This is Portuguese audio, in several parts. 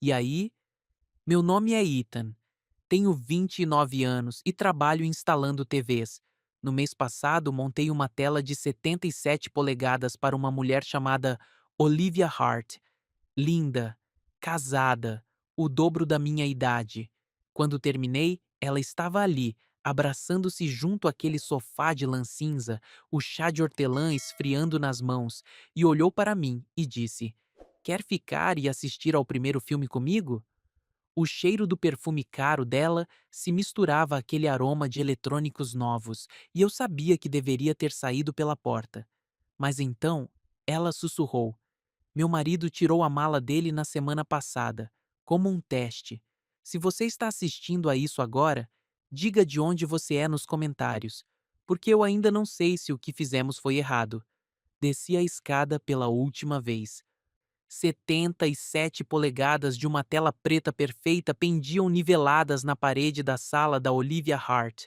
E aí? Meu nome é Ethan. Tenho 29 anos e trabalho instalando TVs. No mês passado, montei uma tela de 77 polegadas para uma mulher chamada Olivia Hart. Linda, casada, o dobro da minha idade. Quando terminei, ela estava ali, abraçando-se junto àquele sofá de lã cinza, o chá de hortelã esfriando nas mãos, e olhou para mim e disse: Quer ficar e assistir ao primeiro filme comigo? O cheiro do perfume caro dela se misturava àquele aroma de eletrônicos novos, e eu sabia que deveria ter saído pela porta. Mas então, ela sussurrou: Meu marido tirou a mala dele na semana passada, como um teste. Se você está assistindo a isso agora, diga de onde você é nos comentários, porque eu ainda não sei se o que fizemos foi errado. Desci a escada pela última vez. 77 polegadas de uma tela preta perfeita pendiam niveladas na parede da sala da Olivia Hart.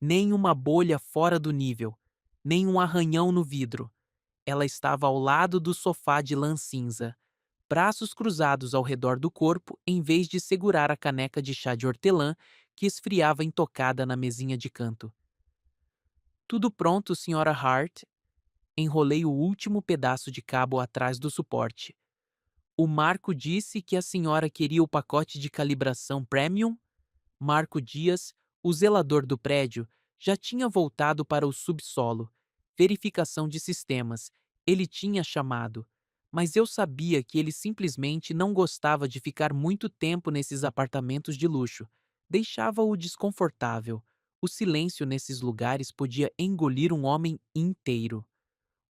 Nem uma bolha fora do nível, nem um arranhão no vidro. Ela estava ao lado do sofá de lã cinza, braços cruzados ao redor do corpo em vez de segurar a caneca de chá de hortelã que esfriava intocada na mesinha de canto. Tudo pronto, Sra. Hart. Enrolei o último pedaço de cabo atrás do suporte. O Marco disse que a senhora queria o pacote de calibração Premium? Marco Dias, o zelador do prédio, já tinha voltado para o subsolo. Verificação de sistemas. Ele tinha chamado. Mas eu sabia que ele simplesmente não gostava de ficar muito tempo nesses apartamentos de luxo. Deixava-o desconfortável. O silêncio nesses lugares podia engolir um homem inteiro.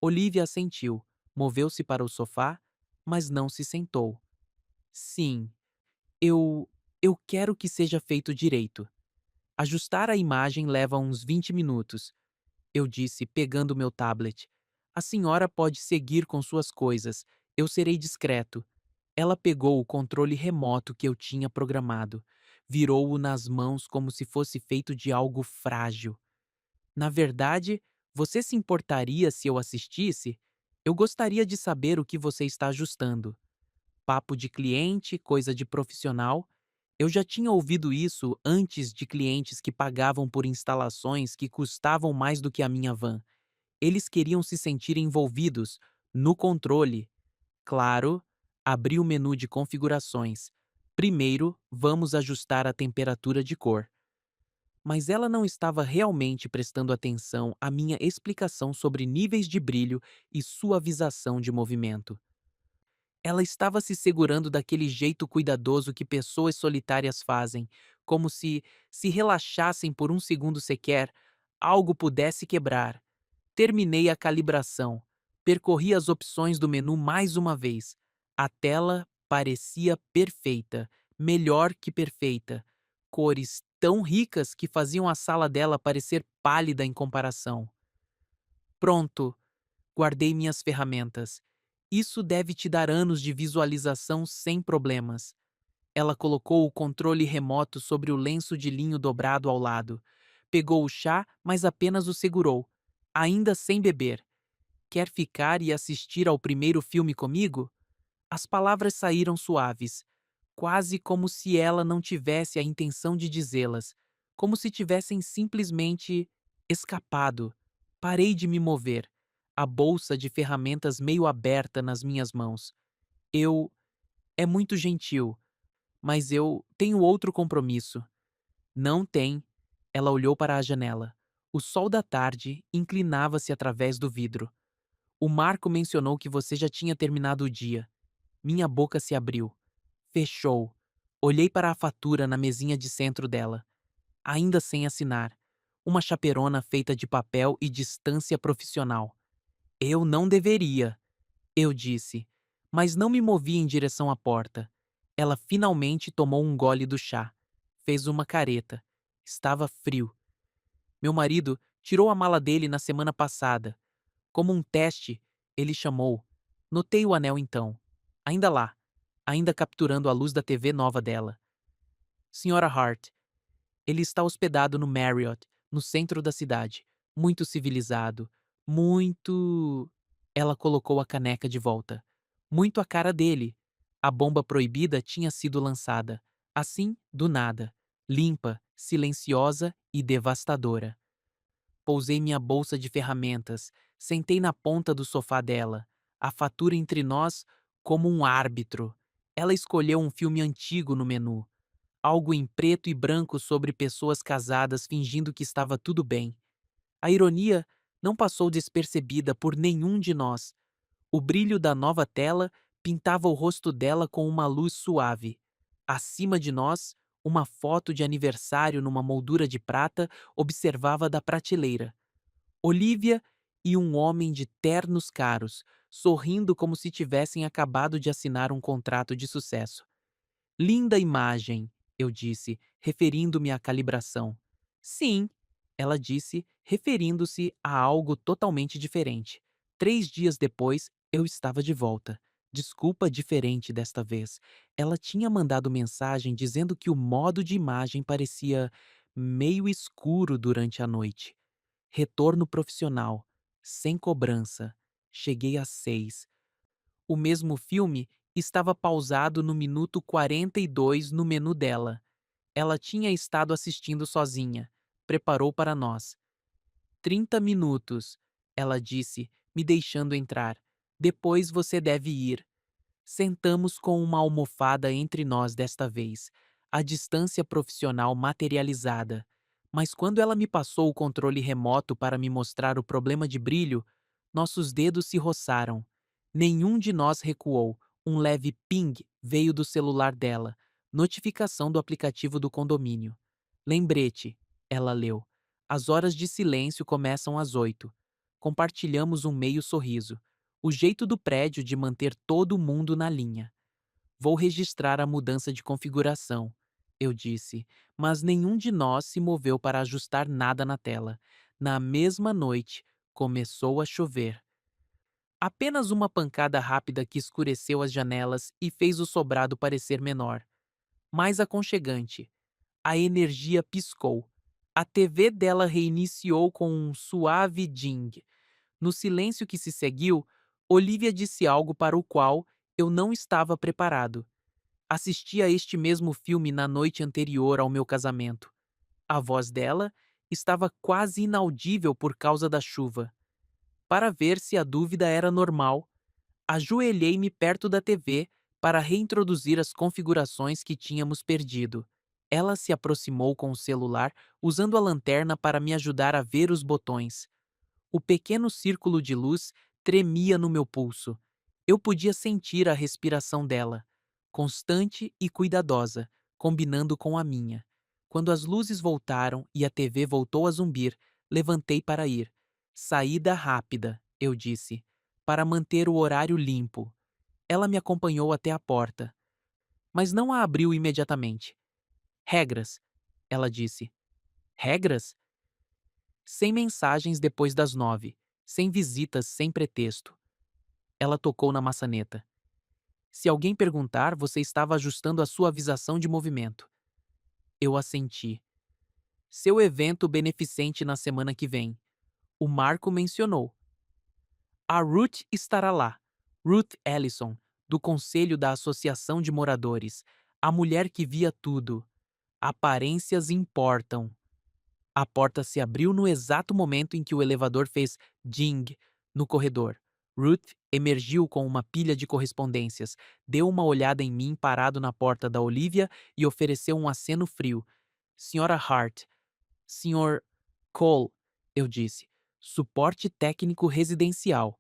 Olivia assentiu, moveu-se para o sofá, mas não se sentou. Sim, eu. Eu quero que seja feito direito. Ajustar a imagem leva uns 20 minutos, eu disse, pegando meu tablet. A senhora pode seguir com suas coisas. Eu serei discreto. Ela pegou o controle remoto que eu tinha programado. Virou-o nas mãos como se fosse feito de algo frágil. Na verdade, você se importaria se eu assistisse? Eu gostaria de saber o que você está ajustando. Papo de cliente, coisa de profissional. Eu já tinha ouvido isso antes de clientes que pagavam por instalações que custavam mais do que a minha van. Eles queriam se sentir envolvidos, no controle. Claro, abri o menu de configurações. Primeiro, vamos ajustar a temperatura de cor. Mas ela não estava realmente prestando atenção à minha explicação sobre níveis de brilho e suavização de movimento. Ela estava se segurando daquele jeito cuidadoso que pessoas solitárias fazem, como se relaxassem por um segundo sequer, algo pudesse quebrar. Terminei a calibração. Percorri as opções do menu mais uma vez. A tela parecia perfeita, melhor que perfeita. Cores tão ricas que faziam a sala dela parecer pálida em comparação. Pronto, guardei minhas ferramentas. Isso deve te dar anos de visualização sem problemas. Ela colocou o controle remoto sobre o lenço de linho dobrado ao lado. Pegou o chá, mas apenas o segurou, ainda sem beber. Quer ficar e assistir ao primeiro filme comigo? As palavras saíram suaves, quase como se ela não tivesse a intenção de dizê-las, como se tivessem simplesmente escapado. Parei de me mover, a bolsa de ferramentas meio aberta nas minhas mãos. Eu. É muito gentil, mas eu tenho outro compromisso. Não tem. Ela olhou para a janela. O sol da tarde inclinava-se através do vidro. O Marco mencionou que você já tinha terminado o dia. Minha boca se abriu. Fechou. Olhei para a fatura na mesinha de centro dela. Ainda sem assinar. Uma chaperona feita de papel e distância profissional. Eu não deveria, eu disse, mas não me movi em direção à porta. Ela finalmente tomou um gole do chá. Fez uma careta. Estava frio. Meu marido tirou a mala dele na semana passada. Como um teste, ele chamou. Notei o anel então. Ainda lá. Ainda capturando a luz da TV nova dela. Senhora Hart, ele está hospedado no Marriott, no centro da cidade. Muito civilizado. Muito. Ela colocou a caneca de volta. Muito a cara dele. A bomba proibida tinha sido lançada. Assim, do nada. Limpa, silenciosa e devastadora. Pousei minha bolsa de ferramentas, sentei na ponta do sofá dela, a fatura entre nós como um árbitro. Ela escolheu um filme antigo no menu, algo em preto e branco sobre pessoas casadas fingindo que estava tudo bem. A ironia não passou despercebida por nenhum de nós. O brilho da nova tela pintava o rosto dela com uma luz suave. Acima de nós, uma foto de aniversário numa moldura de prata observava da prateleira. Olivia e um homem de ternos caros, sorrindo como se tivessem acabado de assinar um contrato de sucesso. Linda imagem, eu disse, referindo-me à calibração. Sim, ela disse, referindo-se a algo totalmente diferente. 3 dias depois, eu estava de volta. Desculpa diferente desta vez. Ela tinha mandado mensagem dizendo que o modo de imagem parecia meio escuro durante a noite. Retorno profissional, sem cobrança. Cheguei às 6. O mesmo filme estava pausado no minuto 42 no menu dela. Ela tinha estado assistindo sozinha. Preparou para nós. 30 minutos, ela disse, me deixando entrar. Depois você deve ir. Sentamos com uma almofada entre nós desta vez, a distância profissional materializada. Mas quando ela me passou o controle remoto para me mostrar o problema de brilho, nossos dedos se roçaram. Nenhum de nós recuou. Um leve ping veio do celular dela, notificação do aplicativo do condomínio. Lembrete, ela leu. As horas de silêncio começam às 8. Compartilhamos um meio sorriso. O jeito do prédio de manter todo mundo na linha. Vou registrar a mudança de configuração, eu disse, mas nenhum de nós se moveu para ajustar nada na tela. Na mesma noite, começou a chover. Apenas uma pancada rápida que escureceu as janelas e fez o sobrado parecer menor, mais aconchegante. A energia piscou. A TV dela reiniciou com um suave ding. No silêncio que se seguiu, Olivia disse algo para o qual eu não estava preparado. Assisti a este mesmo filme na noite anterior ao meu casamento. A voz dela estava quase inaudível por causa da chuva. Para ver se a dúvida era normal, ajoelhei-me perto da TV para reintroduzir as configurações que tínhamos perdido. Ela se aproximou com o celular, usando a lanterna para me ajudar a ver os botões. O pequeno círculo de luz tremia no meu pulso. Eu podia sentir a respiração dela, constante e cuidadosa, combinando com a minha. Quando as luzes voltaram e a TV voltou a zumbir, levantei para ir. Saída rápida, eu disse, para manter o horário limpo. Ela me acompanhou até a porta, mas não a abriu imediatamente. Regras, ela disse. Regras? Sem mensagens depois das 9, sem visitas, sem pretexto. Ela tocou na maçaneta. Se alguém perguntar, você estava ajustando a suavização de movimento. Eu assenti. Seu evento beneficente na semana que vem. O Marco mencionou. A Ruth estará lá. Ruth Ellison, do Conselho da Associação de Moradores. A mulher que via tudo. Aparências importam. A porta se abriu no exato momento em que o elevador fez ding no corredor. Ruth emergiu com uma pilha de correspondências, deu uma olhada em mim parado na porta da Olivia e ofereceu um aceno frio. Senhora Hart. Senhor Cole, eu disse. Suporte técnico residencial.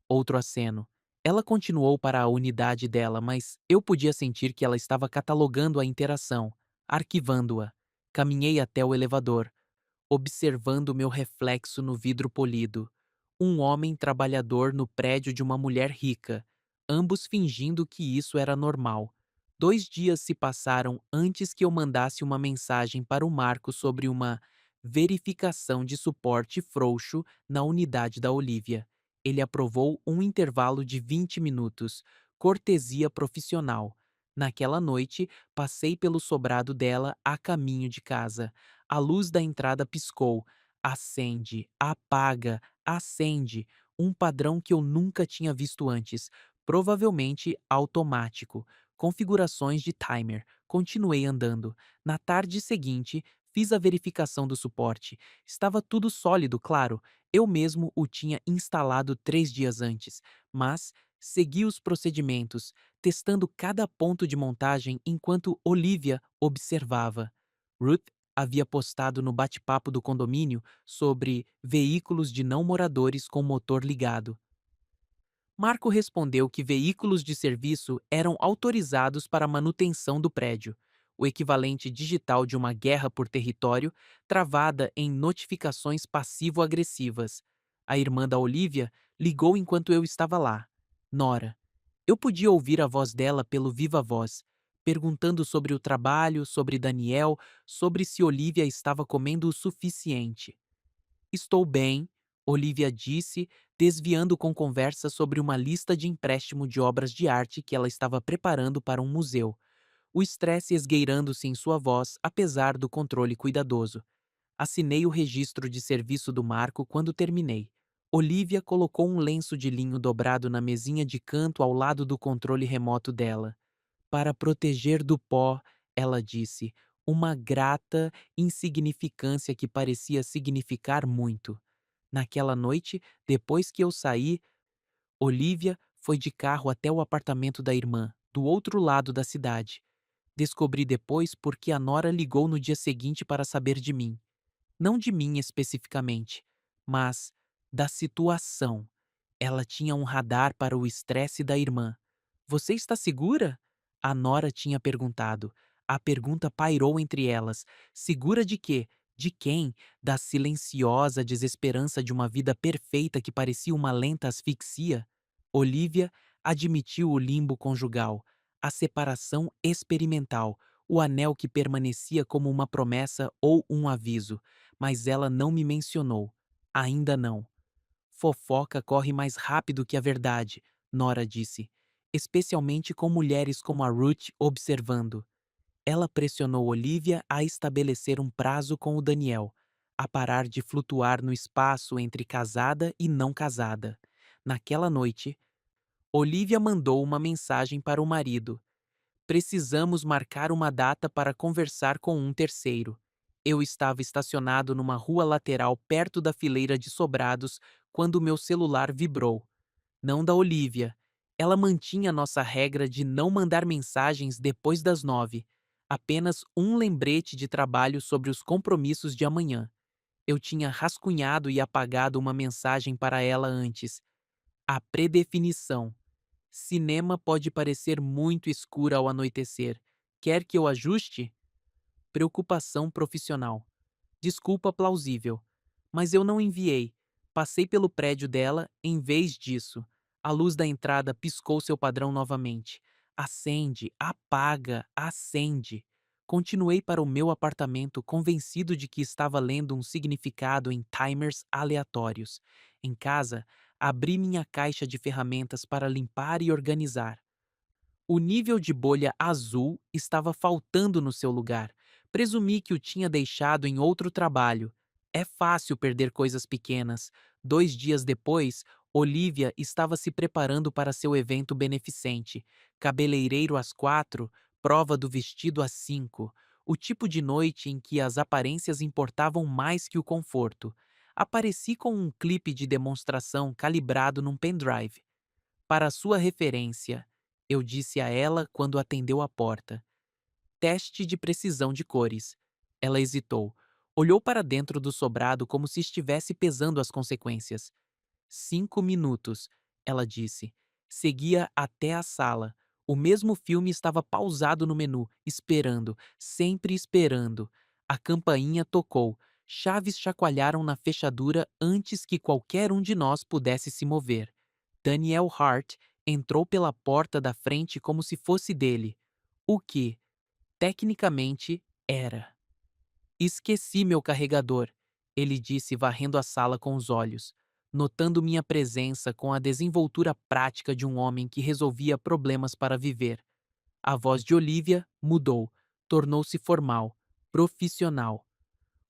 Outro aceno. Ela continuou para a unidade dela, mas eu podia sentir que ela estava catalogando a interação, arquivando-a. Caminhei até o elevador, observando meu reflexo no vidro polido. Um homem trabalhador no prédio de uma mulher rica, ambos fingindo que isso era normal. 2 dias se passaram antes que eu mandasse uma mensagem para o Marco sobre uma verificação de suporte frouxo na unidade da Olivia. Ele aprovou um intervalo de 20 minutos, cortesia profissional. Naquela noite, passei pelo sobrado dela a caminho de casa. A luz da entrada piscou. Acende, apaga, acende. Um padrão que eu nunca tinha visto antes, provavelmente automático. Configurações de timer. Continuei andando. Na tarde seguinte, fiz a verificação do suporte. Estava tudo sólido, claro. Eu mesmo o tinha instalado 3 dias antes, mas segui os procedimentos, testando cada ponto de montagem enquanto Olivia observava. Ruth havia postado no bate-papo do condomínio sobre veículos de não moradores com motor ligado. Marco respondeu que veículos de serviço eram autorizados para a manutenção do prédio, o equivalente digital de uma guerra por território travada em notificações passivo-agressivas. A irmã da Olivia ligou enquanto eu estava lá. Nora. Eu podia ouvir a voz dela pelo viva-voz, perguntando sobre o trabalho, sobre Daniel, sobre se Olivia estava comendo o suficiente. Estou bem, Olivia disse, desviando com conversa sobre uma lista de empréstimo de obras de arte que ela estava preparando para um museu, o estresse esgueirando-se em sua voz, apesar do controle cuidadoso. Assinei o registro de serviço do Marco quando terminei. Olivia colocou um lenço de linho dobrado na mesinha de canto ao lado do controle remoto dela. Para proteger do pó, ela disse, uma grata insignificância que parecia significar muito. Naquela noite, depois que eu saí, Olivia foi de carro até o apartamento da irmã, do outro lado da cidade. Descobri depois porque a Nora ligou no dia seguinte para saber de mim. Não de mim especificamente, mas da situação. Ela tinha um radar para o estresse da irmã. Você está segura? A Nora tinha perguntado. A pergunta pairou entre elas. Segura de quê? De quem? Da silenciosa desesperança de uma vida perfeita que parecia uma lenta asfixia? Olivia admitiu o limbo conjugal, a separação experimental, o anel que permanecia como uma promessa ou um aviso, mas ela não me mencionou. Ainda não. Fofoca corre mais rápido que a verdade, Nora disse, especialmente com mulheres como a Ruth observando. Ela pressionou Olivia a estabelecer um prazo com o Daniel, a parar de flutuar no espaço entre casada e não casada. Naquela noite, Olivia mandou uma mensagem para o marido. Precisamos marcar uma data para conversar com um terceiro. Eu estava estacionado numa rua lateral perto da fileira de sobrados quando meu celular vibrou. Não da Olivia. Ela mantinha nossa regra de não mandar mensagens depois das 9. Apenas um lembrete de trabalho sobre os compromissos de amanhã. Eu tinha rascunhado e apagado uma mensagem para ela antes. A predefinição. Cinema pode parecer muito escuro ao anoitecer. Quer que eu ajuste? Preocupação profissional. Desculpa plausível. Mas eu não enviei. Passei pelo prédio dela em vez disso. A luz da entrada piscou seu padrão novamente. Acende, apaga, acende. Continuei para o meu apartamento convencido de que estava lendo um significado em timers aleatórios. Em casa, abri minha caixa de ferramentas para limpar e organizar. O nível de bolha azul estava faltando no seu lugar. Presumi que o tinha deixado em outro trabalho. É fácil perder coisas pequenas. 2 dias depois, Olivia estava se preparando para seu evento beneficente. Cabeleireiro às 4, prova do vestido às 5. O tipo de noite em que as aparências importavam mais que o conforto. Apareci com um clipe de demonstração calibrado num pendrive. Para sua referência, eu disse a ela quando atendeu a porta. Teste de precisão de cores. Ela hesitou. Olhou para dentro do sobrado como se estivesse pesando as consequências. 5 minutos, ela disse. Seguia até a sala. O mesmo filme estava pausado no menu, esperando, sempre esperando. A campainha tocou. Chaves chacoalharam na fechadura antes que qualquer um de nós pudesse se mover. Daniel Hart entrou pela porta da frente como se fosse dele. O que, tecnicamente, era. Esqueci meu carregador, ele disse varrendo a sala com os olhos, notando minha presença com a desenvoltura prática de um homem que resolvia problemas para viver. A voz de Olivia mudou, tornou-se formal, profissional.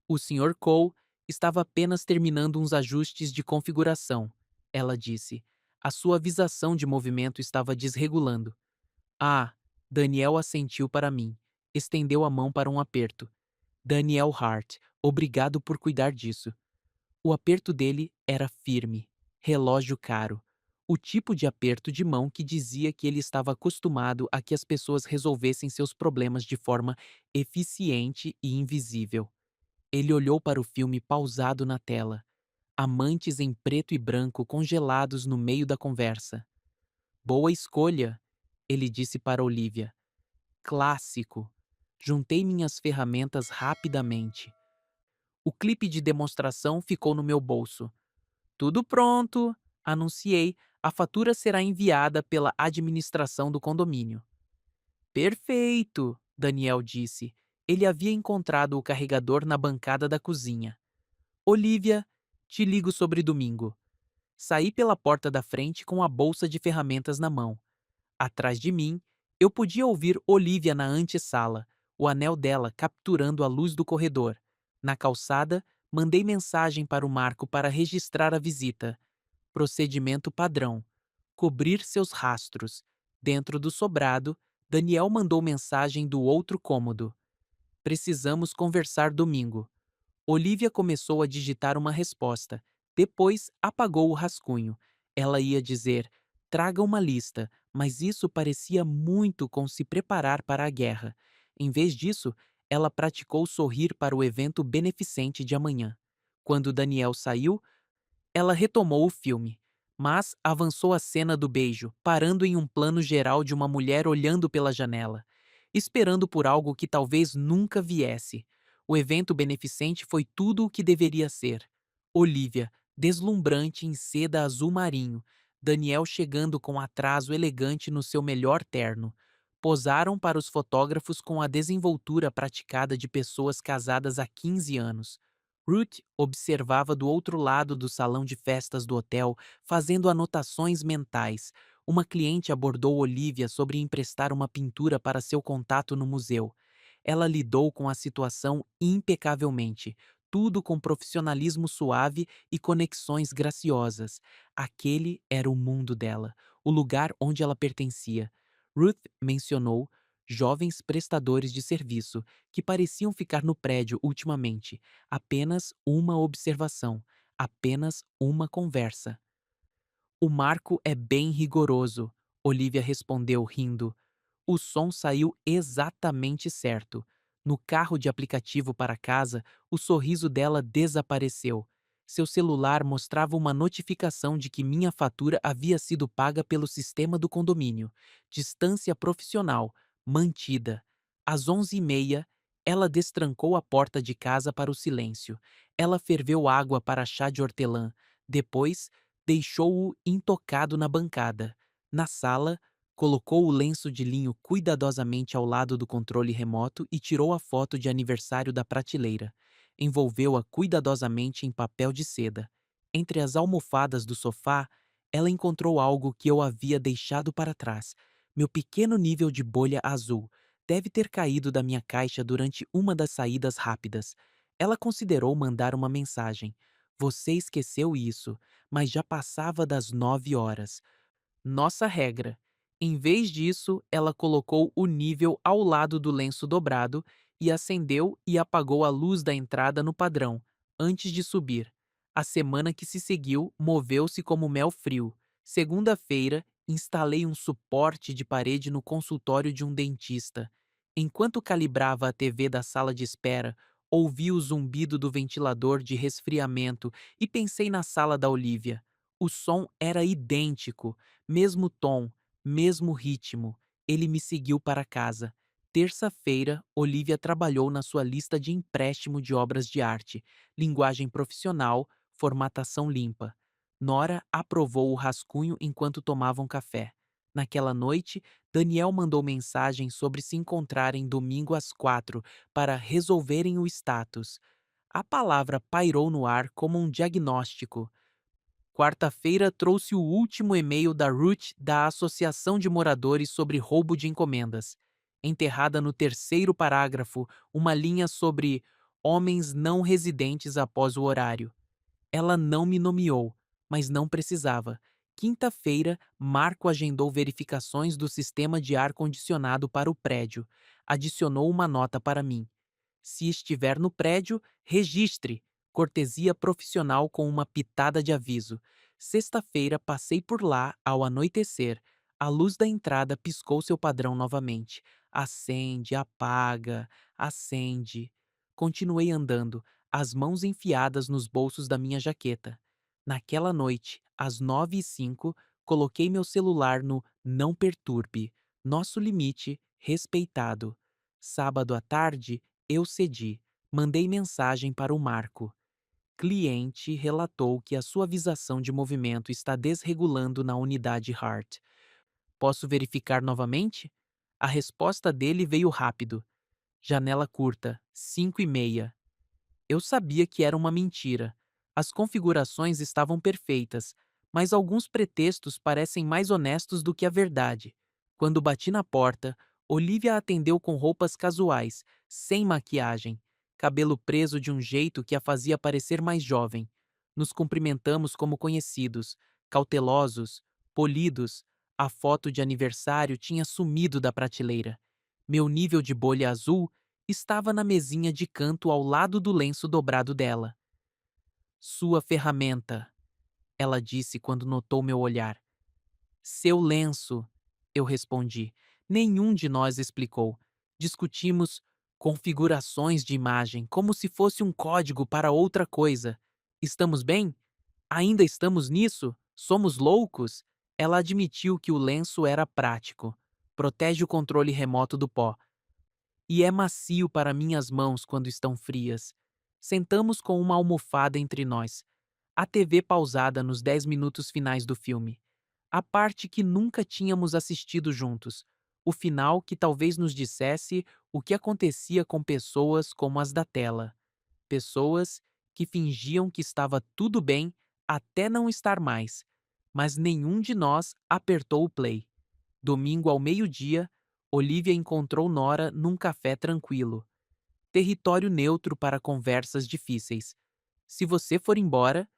O Sr. Cole estava apenas terminando uns ajustes de configuração, ela disse. A sua visação de movimento estava desregulando. Ah, Daniel assentiu para mim. Estendeu a mão para um aperto. Daniel Hart, obrigado por cuidar disso. O aperto dele era firme, relógio caro. O tipo de aperto de mão que dizia que ele estava acostumado a que as pessoas resolvessem seus problemas de forma eficiente e invisível. Ele olhou para o filme pausado na tela. Amantes em preto e branco congelados no meio da conversa. Boa escolha, ele disse para Olivia. Clássico. Juntei minhas ferramentas rapidamente. O clipe de demonstração ficou no meu bolso. Tudo pronto, anunciei. A fatura será enviada pela administração do condomínio. Perfeito, Daniel disse. Ele havia encontrado o carregador na bancada da cozinha. Olivia, te ligo sobre domingo. Saí pela porta da frente com a bolsa de ferramentas na mão. Atrás de mim, eu podia ouvir Olivia na antessala, o anel dela capturando a luz do corredor. Na calçada, mandei mensagem para o Marco para registrar a visita. Procedimento padrão: cobrir seus rastros. Dentro do sobrado, Daniel mandou mensagem do outro cômodo. Precisamos conversar domingo. Olivia começou a digitar uma resposta. Depois apagou o rascunho. Ela ia dizer: traga uma lista, mas isso parecia muito com se preparar para a guerra. Em vez disso, ela praticou sorrir para o evento beneficente de amanhã. Quando Daniel saiu, ela retomou o filme, mas avançou a cena do beijo, parando em um plano geral de uma mulher olhando pela janela, esperando por algo que talvez nunca viesse. O evento beneficente foi tudo o que deveria ser. Olivia, deslumbrante em seda azul marinho, Daniel chegando com atraso elegante no seu melhor terno. Posaram para os fotógrafos com a desenvoltura praticada de pessoas casadas há 15 anos. Ruth observava do outro lado do salão de festas do hotel, fazendo anotações mentais. Uma cliente abordou Olivia sobre emprestar uma pintura para seu contato no museu. Ela lidou com a situação impecavelmente, tudo com profissionalismo suave e conexões graciosas. Aquele era o mundo dela, o lugar onde ela pertencia. Ruth mencionou jovens prestadores de serviço que pareciam ficar no prédio ultimamente. Apenas uma observação, apenas uma conversa. O marco é bem rigoroso, Olivia respondeu rindo. O som saiu exatamente certo. No carro de aplicativo para casa, o sorriso dela desapareceu. Seu celular mostrava uma notificação de que minha fatura havia sido paga pelo sistema do condomínio. Distância profissional, mantida. Às 11h30, ela destrancou a porta de casa para o silêncio. Ela ferveu água para chá de hortelã. Depois, deixou-o intocado na bancada. Na sala, colocou o lenço de linho cuidadosamente ao lado do controle remoto e tirou a foto de aniversário da prateleira. Envolveu-a cuidadosamente em papel de seda. Entre as almofadas do sofá, ela encontrou algo que eu havia deixado para trás. Meu pequeno nível de bolha azul deve ter caído da minha caixa durante uma das saídas rápidas. Ela considerou mandar uma mensagem. Você esqueceu isso, mas já passava das 9 horas. Nossa regra. Em vez disso, ela colocou o nível ao lado do lenço dobrado e acendeu e apagou a luz da entrada no padrão, antes de subir. A semana que se seguiu moveu-se como mel frio. Segunda-feira, instalei um suporte de parede no consultório de um dentista. Enquanto calibrava a TV da sala de espera, ouvi o zumbido do ventilador de resfriamento e pensei na sala da Olivia. O som era idêntico. Mesmo tom, mesmo ritmo, ele me seguiu para casa. Terça-feira, Olivia trabalhou na sua lista de empréstimo de obras de arte, linguagem profissional, formatação limpa. Nora aprovou o rascunho enquanto tomavam café. Naquela noite, Daniel mandou mensagem sobre se encontrarem domingo às 4 para resolverem o status. A palavra pairou no ar como um diagnóstico. Quarta-feira trouxe o último e-mail da Ruth da Associação de Moradores sobre roubo de encomendas. Enterrada no terceiro parágrafo, uma linha sobre homens não residentes após o horário. Ela não me nomeou, mas não precisava. quinta-feira, Marco agendou verificações do sistema de ar-condicionado para o prédio. Adicionou uma nota para mim. Se estiver no prédio, registre. Cortesia profissional com uma pitada de aviso. Sexta-feira, passei por lá ao anoitecer. A luz da entrada piscou seu padrão novamente. Acende, apaga, acende. Continuei andando, as mãos enfiadas nos bolsos da minha jaqueta. Naquela noite, às 9h05, coloquei meu celular no Não Perturbe. Nosso limite respeitado. Sábado à tarde, eu cedi. Mandei mensagem para o Marco. Cliente relatou que a suavização de movimento está desregulando na unidade Heart. Posso verificar novamente? A resposta dele veio rápido. Janela curta, 5h30. Eu sabia que era uma mentira. As configurações estavam perfeitas, mas alguns pretextos parecem mais honestos do que a verdade. Quando bati na porta, Olivia atendeu com roupas casuais, sem maquiagem, cabelo preso de um jeito que a fazia parecer mais jovem. Nos cumprimentamos como conhecidos, cautelosos, polidos. A foto de aniversário tinha sumido da prateleira. Meu nível de bolha azul estava na mesinha de canto ao lado do lenço dobrado dela. Sua ferramenta, ela disse quando notou meu olhar. Seu lenço, eu respondi. Nenhum de nós explicou. Discutimos configurações de imagem como se fosse um código para outra coisa. Estamos bem? Ainda estamos nisso? Somos loucos? Ela admitiu que o lenço era prático. Protege o controle remoto do pó. E é macio para minhas mãos quando estão frias. Sentamos com uma almofada entre nós. A TV pausada nos 10 minutos finais do filme. A parte que nunca tínhamos assistido juntos. O final que talvez nos dissesse o que acontecia com pessoas como as da tela. Pessoas que fingiam que estava tudo bem até não estar mais. Mas nenhum de nós apertou o play. Domingo ao meio-dia, Olivia encontrou Nora num café tranquilo. Território neutro para conversas difíceis. Se você for embora,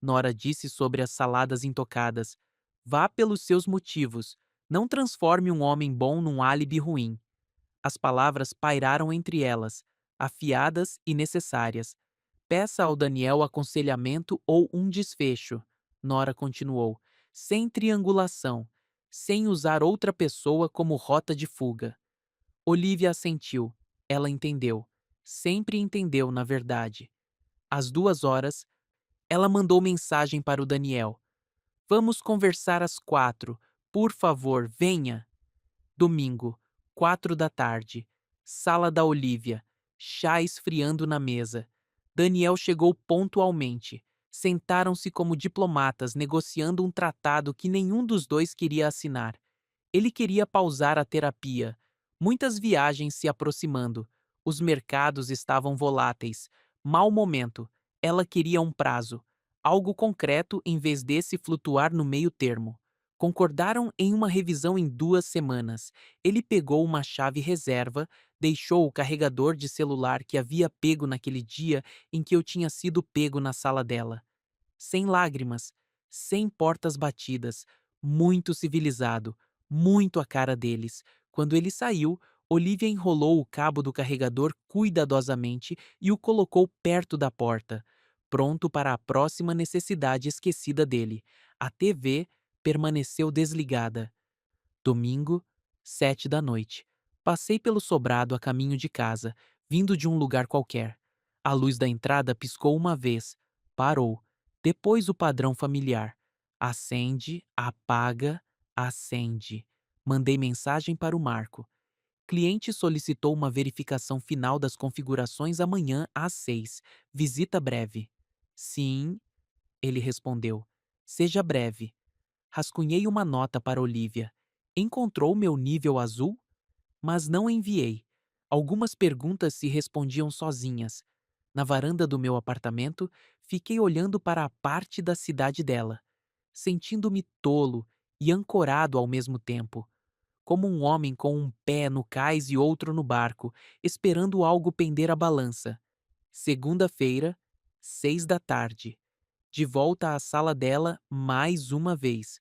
Nora disse sobre as saladas intocadas, vá pelos seus motivos. Não transforme um homem bom num álibi ruim. As palavras pairaram entre elas, afiadas e necessárias. Peça ao Daniel aconselhamento ou um desfecho. Nora continuou, sem triangulação, sem usar outra pessoa como rota de fuga. Olivia assentiu. Ela entendeu. Sempre entendeu, na verdade. Às 2 horas, ela mandou mensagem para o Daniel. Vamos conversar às 4. Por favor, venha. Domingo, 4 da tarde. Sala da Olivia. Chá esfriando na mesa. Daniel chegou pontualmente. Sentaram-se como diplomatas negociando um tratado que nenhum dos dois queria assinar. Ele queria pausar a terapia. Muitas viagens se aproximando. Os mercados estavam voláteis. Mau momento. Ela queria um prazo. Algo concreto em vez desse flutuar no meio termo. Concordaram em uma revisão em 2 semanas. Ele pegou uma chave reserva, deixou o carregador de celular que havia pego naquele dia em que eu tinha sido pego na sala dela. Sem lágrimas, sem portas batidas, muito civilizado, muito a cara deles. Quando ele saiu, Olivia enrolou o cabo do carregador cuidadosamente e o colocou perto da porta, pronto para a próxima necessidade esquecida dele. A TV permaneceu desligada. Domingo, 7 da noite. Passei pelo sobrado a caminho de casa, vindo de um lugar qualquer. A luz da entrada piscou uma vez, parou. Depois o padrão familiar. Acende, apaga, acende. Mandei mensagem para o Marco. Cliente solicitou uma verificação final das configurações amanhã às 6. Visita breve. Sim, ele respondeu. Seja breve. Rascunhei uma nota para Olivia. Encontrou meu nível azul? Mas não enviei. Algumas perguntas se respondiam sozinhas. Na varanda do meu apartamento, fiquei olhando para a parte da cidade dela, sentindo-me tolo e ancorado ao mesmo tempo, como um homem com um pé no cais e outro no barco, esperando algo pender a balança. Segunda-feira, 6 da tarde. De volta à sala dela mais uma vez.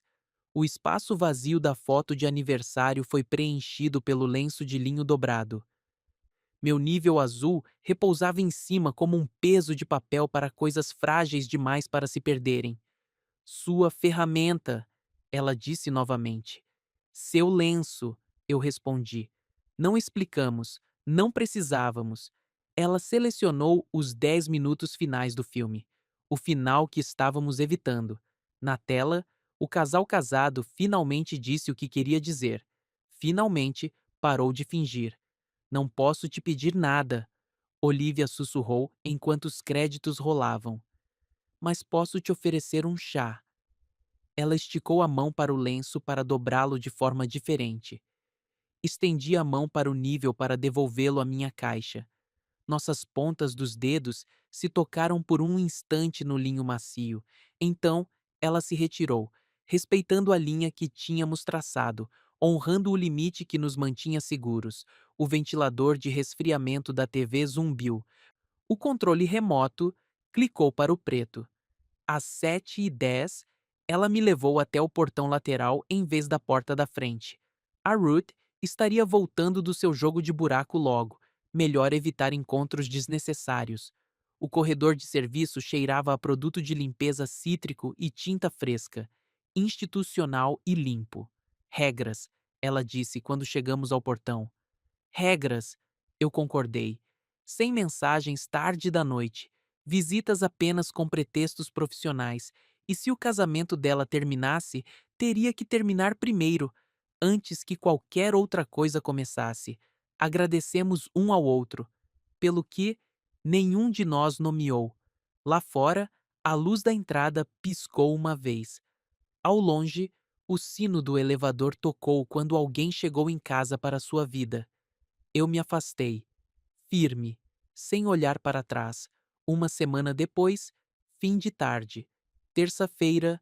O espaço vazio da foto de aniversário foi preenchido pelo lenço de linho dobrado. Meu nível azul repousava em cima como um peso de papel para coisas frágeis demais para se perderem. Sua ferramenta, ela disse novamente. Seu lenço, eu respondi. Não explicamos, não precisávamos. Ela selecionou os 10 minutos finais do filme, o final que estávamos evitando. Na tela, o casal casado finalmente disse o que queria dizer. Finalmente parou de fingir. Não posso te pedir nada, Olivia sussurrou enquanto os créditos rolavam. Mas posso te oferecer um chá. Ela esticou a mão para o lenço para dobrá-lo de forma diferente. Estendi a mão para o nível para devolvê-lo à minha caixa. Nossas pontas dos dedos se tocaram por um instante no linho macio. Então, ela se retirou, respeitando a linha que tínhamos traçado, honrando o limite que nos mantinha seguros. O ventilador de resfriamento da TV zumbiu. O controle remoto clicou para o preto. Às 7h10, ela me levou até o portão lateral em vez da porta da frente. A Ruth estaria voltando do seu jogo de buraco logo. Melhor evitar encontros desnecessários. O corredor de serviço cheirava a produto de limpeza cítrico e tinta fresca. Institucional e limpo. Regras, ela disse quando chegamos ao portão. Regras, eu concordei. Sem mensagens tarde da noite, visitas apenas com pretextos profissionais, e se o casamento dela terminasse, teria que terminar primeiro, antes que qualquer outra coisa começasse. Agradecemos um ao outro, pelo que nenhum de nós nomeou. Lá fora, a luz da entrada piscou uma vez. Ao longe, o sino do elevador tocou quando alguém chegou em casa para sua vida. Eu me afastei, firme, sem olhar para trás. Uma semana depois, fim de tarde, terça-feira,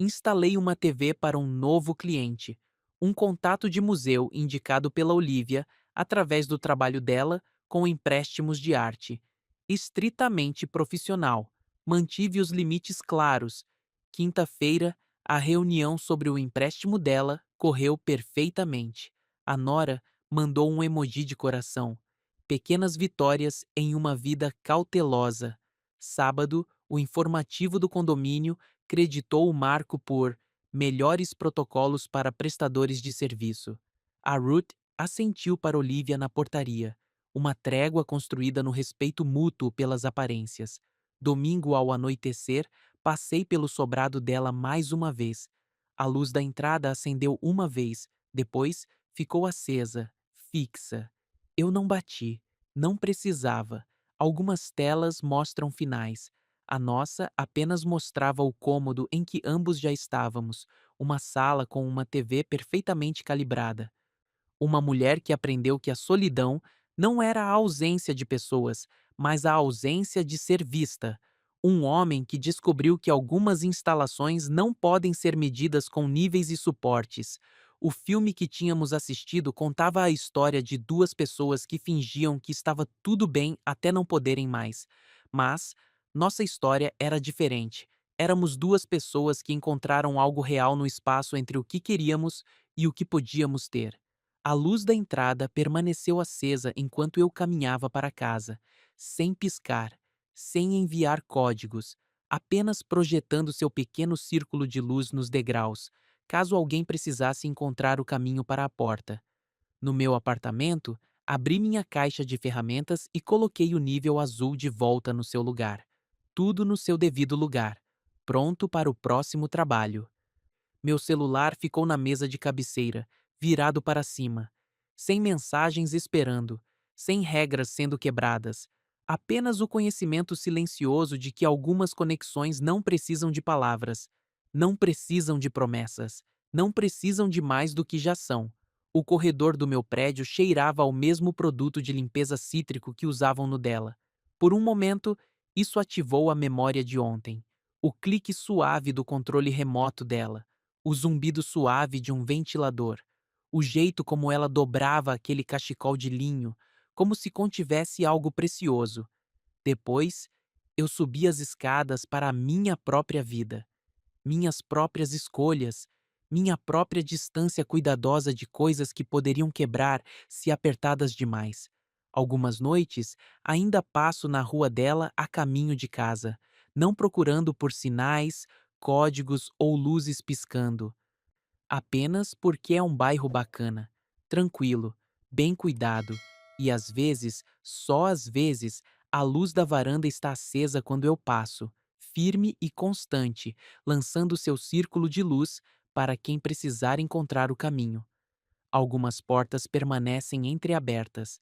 instalei uma TV para um novo cliente, um contato de museu indicado pela Olivia através do trabalho dela com empréstimos de arte. Estritamente profissional, mantive os limites claros. Quinta-feira, a reunião sobre o empréstimo dela correu perfeitamente. A Nora mandou um emoji de coração. Pequenas vitórias em uma vida cautelosa. Sábado, o informativo do condomínio creditou o Marco por melhores protocolos para prestadores de serviço. A Ruth assentiu para Olivia na portaria, uma trégua construída no respeito mútuo pelas aparências. Domingo ao anoitecer, passei pelo sobrado dela mais uma vez. A luz da entrada acendeu uma vez, depois ficou acesa, fixa. Eu não bati, não precisava. Algumas telas mostram finais. A nossa apenas mostrava o cômodo em que ambos já estávamos, uma sala com uma TV perfeitamente calibrada. Uma mulher que aprendeu que a solidão não era a ausência de pessoas, mas a ausência de ser vista. Um homem que descobriu que algumas instalações não podem ser medidas com níveis e suportes. O filme que tínhamos assistido contava a história de duas pessoas que fingiam que estava tudo bem até não poderem mais. Mas nossa história era diferente. Éramos duas pessoas que encontraram algo real no espaço entre o que queríamos e o que podíamos ter. A luz da entrada permaneceu acesa enquanto eu caminhava para casa, sem piscar, sem enviar códigos, apenas projetando seu pequeno círculo de luz nos degraus, caso alguém precisasse encontrar o caminho para a porta. No meu apartamento, abri minha caixa de ferramentas e coloquei o nível azul de volta no seu lugar. Tudo no seu devido lugar, pronto para o próximo trabalho. Meu celular ficou na mesa de cabeceira, virado para cima, sem mensagens esperando, sem regras sendo quebradas, apenas o conhecimento silencioso de que algumas conexões não precisam de palavras, não precisam de promessas, não precisam de mais do que já são. O corredor do meu prédio cheirava ao mesmo produto de limpeza cítrico que usavam no dela. Por um momento, isso ativou a memória de ontem. O clique suave do controle remoto dela, o zumbido suave de um ventilador, o jeito como ela dobrava aquele cachecol de linho, como se contivesse algo precioso. Depois, eu subi as escadas para a minha própria vida, minhas próprias escolhas, minha própria distância cuidadosa de coisas que poderiam quebrar se apertadas demais. Algumas noites, ainda passo na rua dela a caminho de casa, não procurando por sinais, códigos ou luzes piscando, apenas porque é um bairro bacana, tranquilo, bem cuidado, e às vezes, só às vezes, a luz da varanda está acesa quando eu passo, firme e constante, lançando seu círculo de luz para quem precisar encontrar o caminho. Algumas portas permanecem entreabertas,